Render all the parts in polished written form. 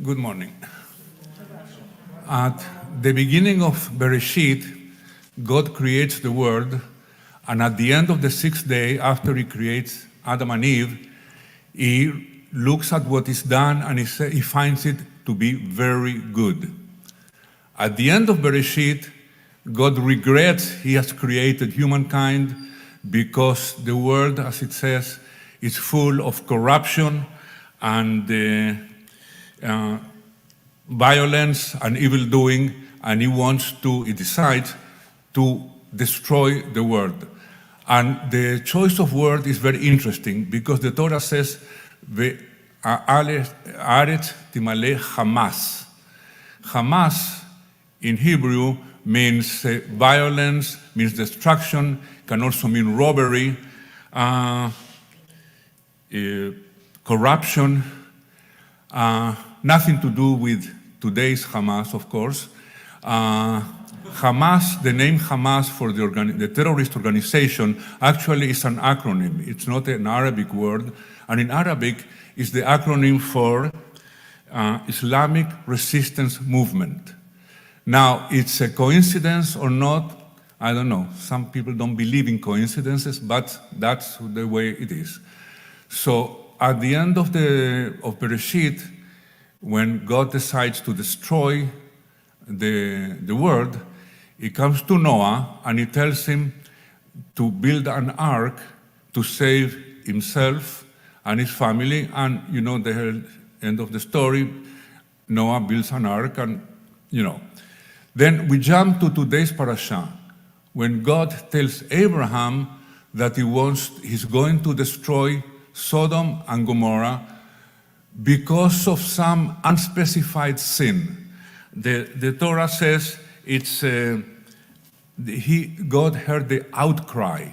Good morning. At the beginning of Bereshit, God creates the world, and at the end of the sixth day, after he creates Adam and Eve, he looks at what is done and he finds it to be very good. At the end of Bereshit, God regrets he has created humankind because the world, as it says, is full of corruption and violence and evil doing, and he decides to destroy the world. And the choice of word is very interesting because the Torah says, Ve'aretz timaleh Hamas. Hamas in Hebrew means violence, means destruction, can also mean robbery, corruption, nothing to do with today's Hamas, of course. Hamas, the name Hamas for the terrorist organization actually is an acronym. It's not an Arabic word, and in Arabic is the acronym for Islamic Resistance Movement. Now, it's a coincidence or not, I don't know. Some people don't believe in coincidences, but that's the way it is. So at the end of Bereshit, when God decides to destroy the world, he comes to Noah and he tells him to build an ark to save himself and his family. And you know the end of the story, Noah builds an ark and, you know. Then we jump to today's parasha, when God tells Abraham that he's going to destroy Sodom and Gomorrah because of some unspecified sin. The Torah says God heard the outcry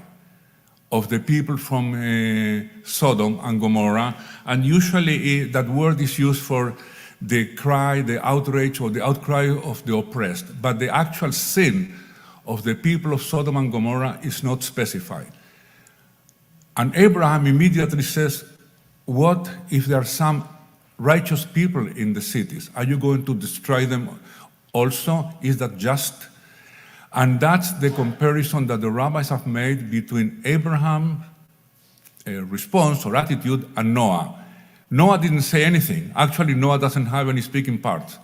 of the people from Sodom and Gomorrah, and usually that word is used for the cry, the outrage, or the outcry of the oppressed. But the actual sin of the people of Sodom and Gomorrah is not specified. And Abraham immediately says, what if there are some righteous people in the cities? Are you going to destroy them also? Is that just? And that's the comparison that the rabbis have made between Abraham's response or attitude and Noah. Noah didn't say anything. Actually, Noah doesn't have any speaking parts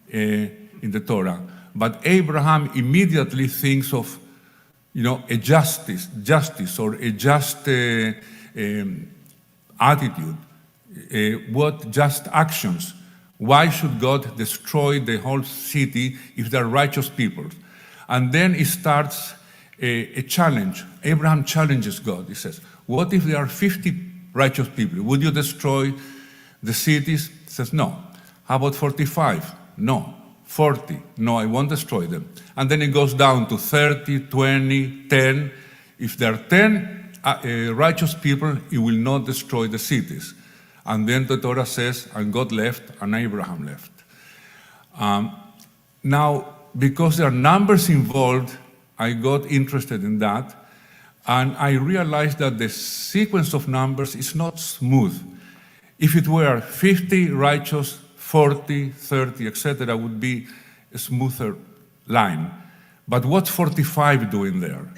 in the Torah. But Abraham immediately thinks of, a justice or a just attitude. What just actions? Why should God destroy the whole city if there are righteous people? And then it starts a challenge. Abraham challenges God. He says, what if there are 50 righteous people? Would you destroy the cities? He says, no. How about 45? No. 40? No, I won't destroy them. And then it goes down to 30, 20, 10. If there are 10 righteous people, he will not destroy the cities. And then the Torah says, and God left, and Abraham left. Now, because there are numbers involved, I got interested in that, and I realized that the sequence of numbers is not smooth. If it were 50 righteous, 40, 30, etc., would be a smoother line. But what's 45 doing there?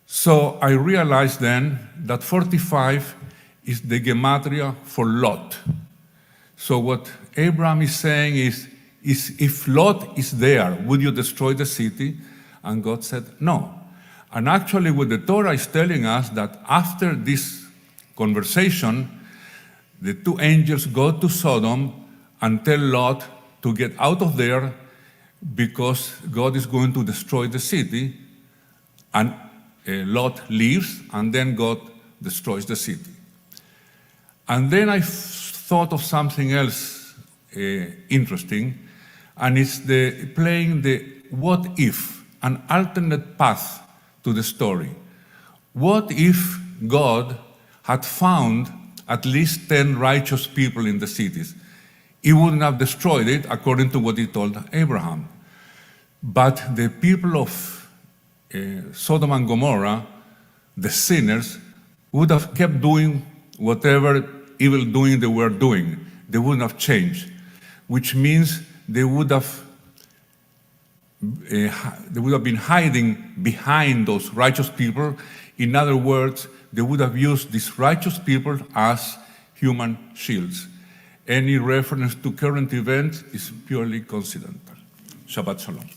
So I realized then that 45 is the gematria for Lot. So what Abraham is saying is if Lot is there, would you destroy the city? And God said, no. And actually what the Torah is telling us that after this conversation, the two angels go to Sodom and tell Lot to get out of there because God is going to destroy the city. And Lot leaves, and then God destroys the city. And then I thought of something else interesting, and it's playing the what if, an alternate path to the story. What if God had found at least 10 righteous people in the cities? He wouldn't have destroyed it according to what he told Abraham. But the people of Sodom and Gomorrah, the sinners, would have kept doing whatever evil doing they were doing. They wouldn't have changed. which means they would have been hiding behind those righteous people. In other words, they would have used these righteous people as human shields. Any reference to current events is purely coincidental. Shabbat Shalom.